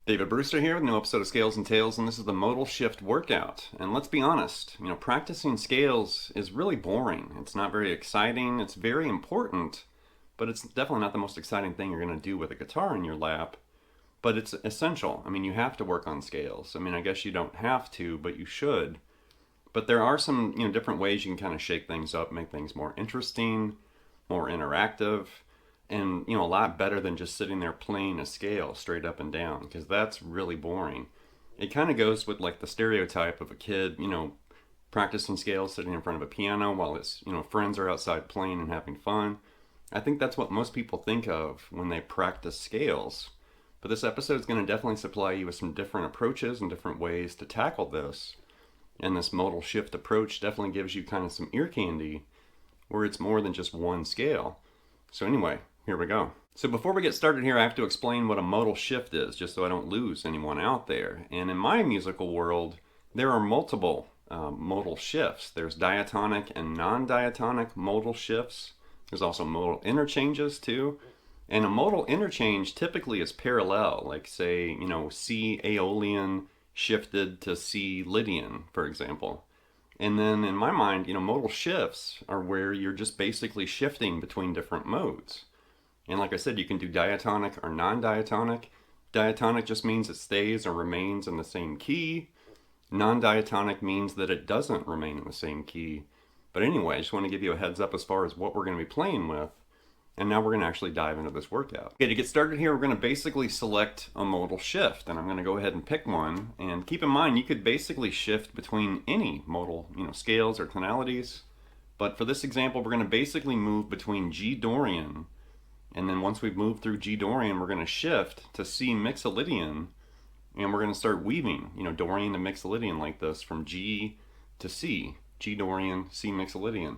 David Brewster here with a new episode of Scales and Tales, and this is the Modal-Shift Workout. And let's be honest, practicing scales is really boring. It's not very exciting. It's very important, but it's definitely not the most exciting thing you're going to do with a guitar in your lap. But it's essential. I mean, you have to work on scales. I mean, I guess you don't have to, but you should. But there are some, different ways you can kind of shake things up, make things more interesting, more interactive. And, a lot better than just sitting there playing a scale straight up and down, because that's really boring. It kind of goes with like the stereotype of a kid, practicing scales sitting in front of a piano while his, friends are outside playing and having fun. I think that's what most people think of when they practice scales. But this episode is going to definitely supply you with some different approaches and different ways to tackle this. And this modal shift approach definitely gives you kind of some ear candy where it's more than just one scale. So anyway, here we go. So before we get started here, I have to explain what a modal shift is, just so I don't lose anyone out there. And in my musical world, there are multiple modal shifts. There's diatonic and non-diatonic modal shifts. There's also modal interchanges too. And a modal interchange typically is parallel, like say, C Aeolian shifted to C Lydian, for example. And then in my mind, modal shifts are where you're just basically shifting between different modes. And like I said, you can do diatonic or non-diatonic. Diatonic just means it stays or remains in the same key. Non-diatonic means that it doesn't remain in the same key. But anyway, I just want to give you a heads up as far as what we're going to be playing with. And now we're going to actually dive into this workout. Okay, to get started here, we're going to basically select a modal shift. And I'm going to go ahead and pick one. And keep in mind, you could basically shift between any modal, scales or tonalities. But for this example, we're going to basically move between G Dorian. And then once we've moved through G Dorian, we're going to shift to C Mixolydian. And we're going to start weaving, Dorian to Mixolydian like this from G to C. G Dorian, C Mixolydian.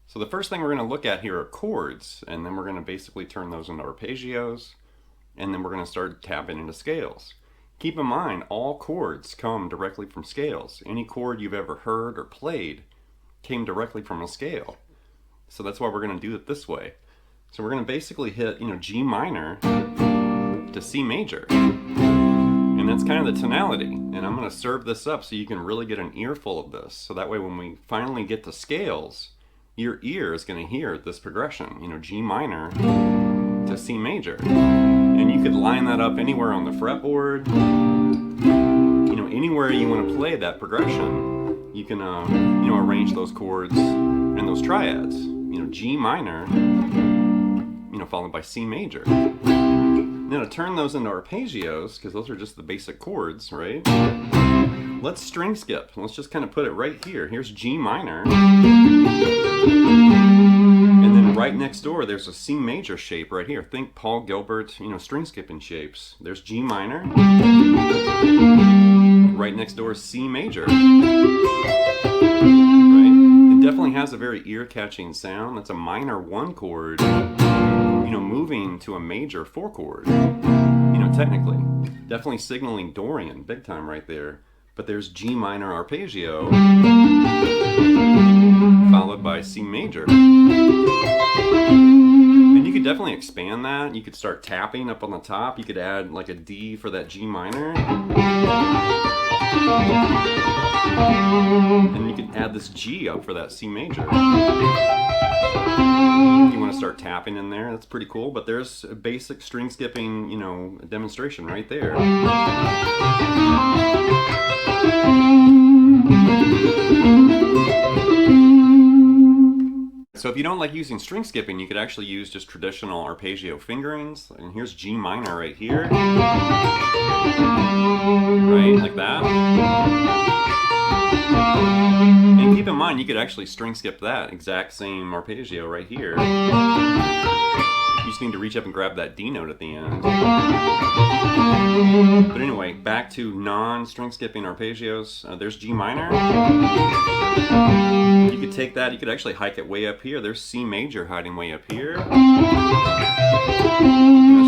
So the first thing we're going to look at here are chords, and then we're going to basically turn those into arpeggios, and then we're going to start tapping into scales. Keep in mind, all chords come directly from scales. Any chord you've ever heard or played came directly from a scale. So that's why we're going to do it this way. So we're going to basically hit, G minor to C major. And that's kind of the tonality. And I'm going to serve this up so you can really get an earful of this. So that way when we finally get to scales, your ear is going to hear this progression, G minor to C major. And you could line that up anywhere on the fretboard, anywhere you want to play that progression. You can, arrange those chords and those triads, G minor, followed by C major. Now to turn those into arpeggios, because those are just the basic chords, right? Let's string skip. Let's just kind of put it right here. Here's G minor. And then right next door, there's a C major shape right here. Think Paul Gilbert, string skipping shapes. There's G minor. Right next door is C major. Right? It definitely has a very ear-catching sound. That's a minor 1 chord, moving to a major 4 chord. Technically. Definitely signaling Dorian, big time right there. But there's G minor arpeggio, followed by C major. And you could definitely expand that. You could start tapping up on the top. You could add like a D for that G minor. And you could add this G up for that C major. You want to start tapping in there, that's pretty cool. But there's a basic string skipping, demonstration right there. So if you don't like using string skipping, you could actually use just traditional arpeggio fingerings. And here's G minor right here. Right, like that. And keep in mind, you could actually string skip that exact same arpeggio right here. You just need to reach up and grab that D note at the end. But anyway, back to non-string skipping arpeggios. There's G minor. You could take that, you could actually hike it way up here. There's C major hiding way up here. That's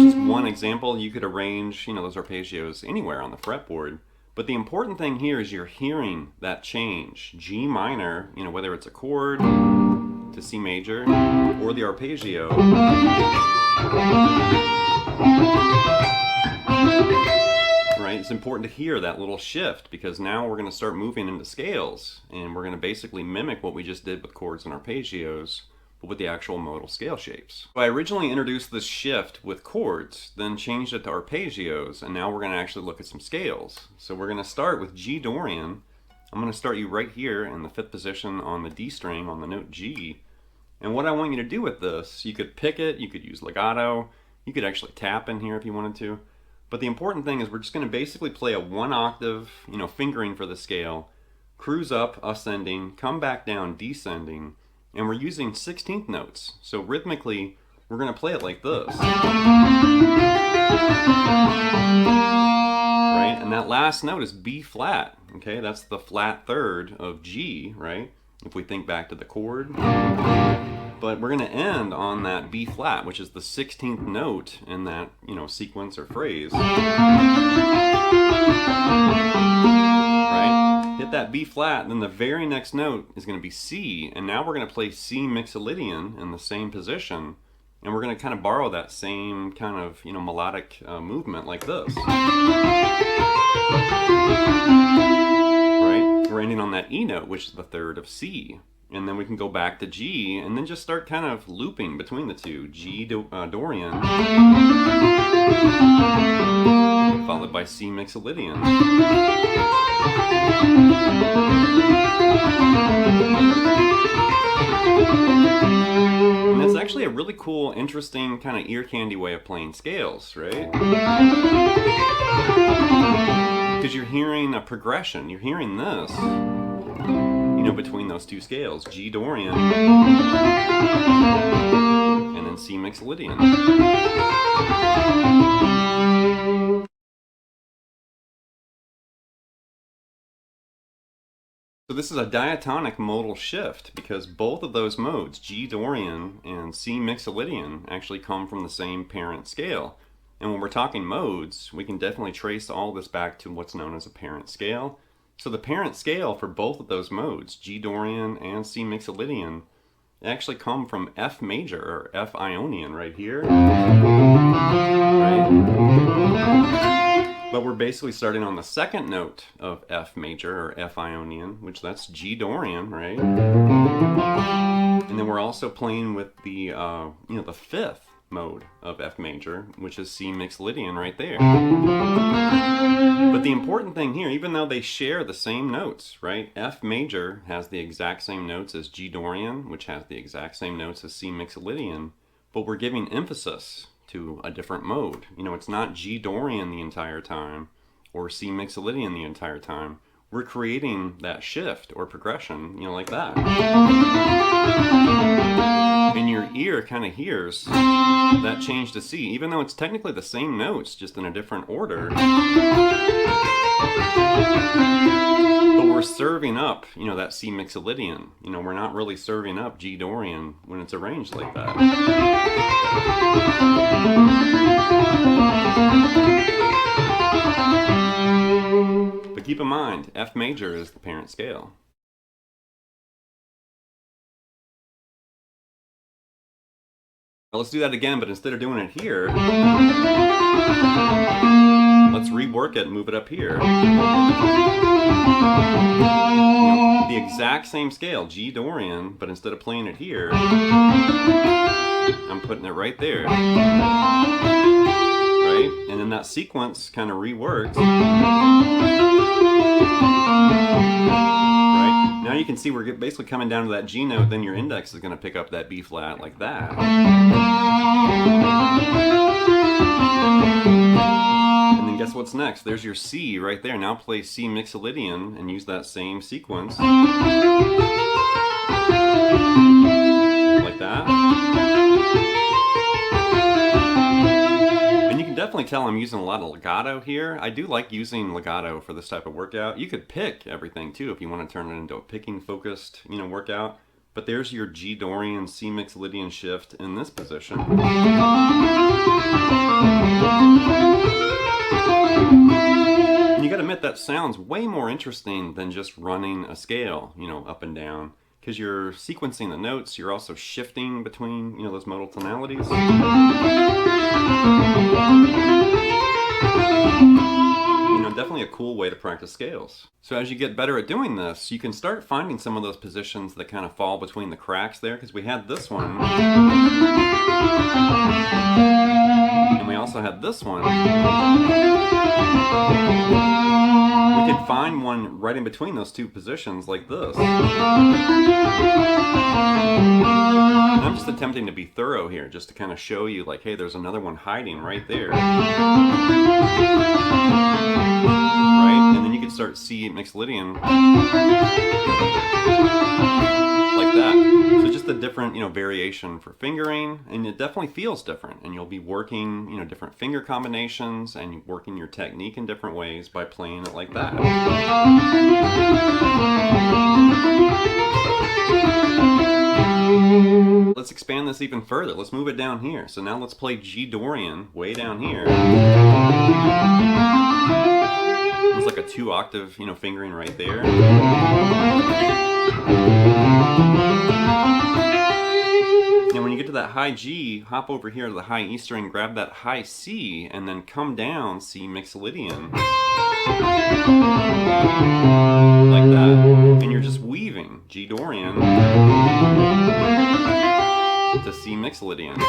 just one example. You could arrange, those arpeggios anywhere on the fretboard. But the important thing here is you're hearing that change. G minor, whether it's a chord to C major or the arpeggio. Right? It's important to hear that little shift, because now we're going to start moving into scales, and we're going to basically mimic what we just did with chords and arpeggios, but with the actual modal scale shapes. So I originally introduced this shift with chords, then changed it to arpeggios, and now we're going to actually look at some scales. So we're going to start with G Dorian. I'm going to start you right here in the 5th position on the D string on the note G. And what I want you to do with this, you could pick it, you could use legato, you could actually tap in here if you wanted to. But the important thing is we're just going to basically play a 1 octave, fingering for the scale, cruise up, ascending, come back down, descending, and we're using 16th notes. So rhythmically, we're going to play it like this. Right? And that last note is B flat. Okay, that's the flat third of G, right? If we think back to the chord. But we're going to end on that B flat, which is the 16th note in that, sequence or phrase. Right? Hit that B flat, then the very next note is going to be C, and now we're going to play C Mixolydian in the same position, and we're going to kind of borrow that same kind of, melodic movement like this. Right? We're ending on that E note, which is the 3rd of C. And then we can go back to G, and then just start kind of looping between the two. G Dorian, followed by C Mixolydian. And it's actually a really cool, interesting, kind of ear candy way of playing scales, right? Because you're hearing a progression. You're hearing this. Between those two scales, G Dorian and then C Mixolydian. So this is a diatonic modal shift, because both of those modes, G Dorian and C Mixolydian, actually come from the same parent scale. And when we're talking modes, we can definitely trace all this back to what's known as a parent scale. So the parent scale for both of those modes, G Dorian and C Mixolydian, actually come from F major, or F Ionian right here. Right? But we're basically starting on the 2nd note of F major, or F Ionian, which that's G Dorian, right? And then we're also playing with the, the 5th mode of F major, which is C Mixolydian right there. But the important thing here, even though they share the same notes, right? F major has the exact same notes as G Dorian, which has the exact same notes as C Mixolydian, but we're giving emphasis to a different mode. It's not G Dorian the entire time or C Mixolydian the entire time. We're creating that shift or progression, like that. And your ear kind of hears that change to C, even though it's technically the same notes, just in a different order. But we're serving up, that C Mixolydian. We're not really serving up G Dorian when it's arranged like that. But keep in mind, F major is the parent scale. Well, let's do that again, but instead of doing it here, let's rework it and move it up here. The exact same scale, G Dorian, but instead of playing it here, I'm putting it right there. Right? And then that sequence kind of reworks. Right? Now you can see we're basically coming down to that G note, then your index is going to pick up that B flat like that. And then guess what's next? There's your C right there. Now play C Mixolydian and use that same sequence. Like that. And you can definitely tell I'm using a lot of legato here. I do like using legato for this type of workout. You could pick everything too if you want to turn it into a picking focused, workout. But there's your G Dorian C Mixolydian shift in this position. And you gotta admit that sounds way more interesting than just running a scale, up and down. Because you're sequencing the notes, you're also shifting between, those modal tonalities. definitely a cool way to practice scales. So as you get better at doing this, you can start finding some of those positions that kind of fall between the cracks there, because we had this one. And we also had this one. We could find one right in between those two positions like this. And I'm just attempting to be thorough here, just to kind of show you like, hey, there's another one hiding right there. Right? And then you can start C Mixolydian like that. So just a different, variation for fingering, and it definitely feels different. And you'll be working, different finger combinations and working your technique in different ways by playing it like that. Let's expand this even further. Let's move it down here. So now let's play G Dorian way down here. It's like a 2-octave, fingering right there. Now when you get to that high G, hop over here to the high E string, grab that high C, and then come down C Mixolydian. Like that. And you're just weaving G Dorian to C Mixolydian.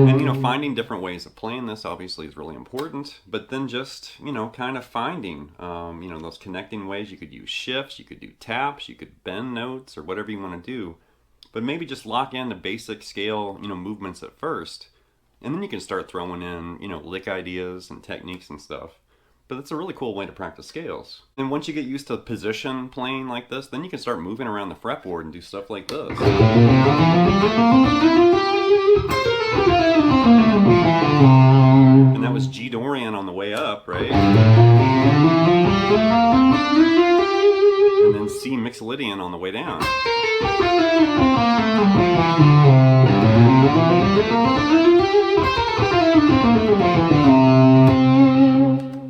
And finding different ways of playing this obviously is really important, but then just, kind of finding, those connecting ways. You could use shifts, you could do taps, you could bend notes, or whatever you want to do, but maybe just lock in the basic scale, movements at first, and then you can start throwing in, lick ideas and techniques and stuff. But it's a really cool way to practice scales. And once you get used to position playing like this, then you can start moving around the fretboard and do stuff like this. And that was G Dorian on the way up, right? And then C Mixolydian on the way down.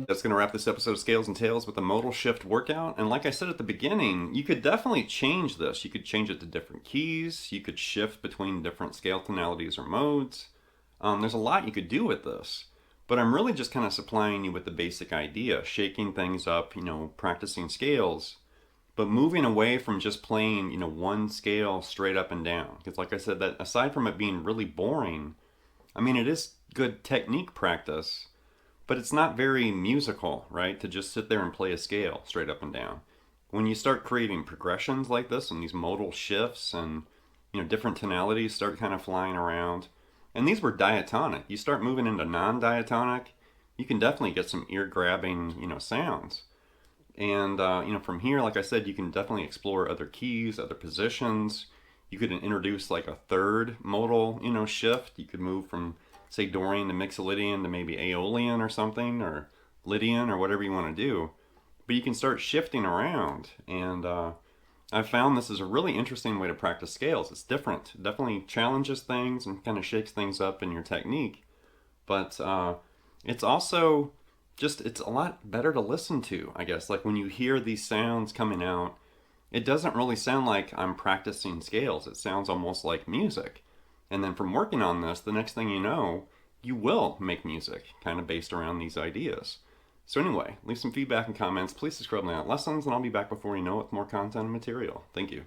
That's going to wrap this episode of Scales and Tales with the Modal-Shift Workout. And like I said at the beginning, you could definitely change this. You could change it to different keys. You could shift between different scale tonalities or modes. There's a lot you could do with this. But I'm really just kind of supplying you with the basic idea, shaking things up, practicing scales, but moving away from just playing, one scale straight up and down. Because like I said, that aside from it being really boring, it is good technique practice, but it's not very musical, right? To just sit there and play a scale straight up and down. When you start creating progressions like this and these modal shifts and, different tonalities start kind of flying around. And these were diatonic. You start moving into non-diatonic, you can definitely get some ear-grabbing, sounds. And, from here, like I said, you can definitely explore other keys, other positions. You could introduce like a third modal, shift. You could move from, say, Dorian to Mixolydian to maybe Aeolian or something, or Lydian, or whatever you want to do. But you can start shifting around, and I've found this is a really interesting way to practice scales. It's different. It definitely challenges things and kind of shakes things up in your technique. But it's also it's a lot better to listen to, I guess. Like when you hear these sounds coming out, it doesn't really sound like I'm practicing scales. It sounds almost like music. And then from working on this, the next thing you know, you will make music kind of based around these ideas. So anyway, leave some feedback and comments. Please subscribe to my lessons, and I'll be back before you know it with more content and material. Thank you.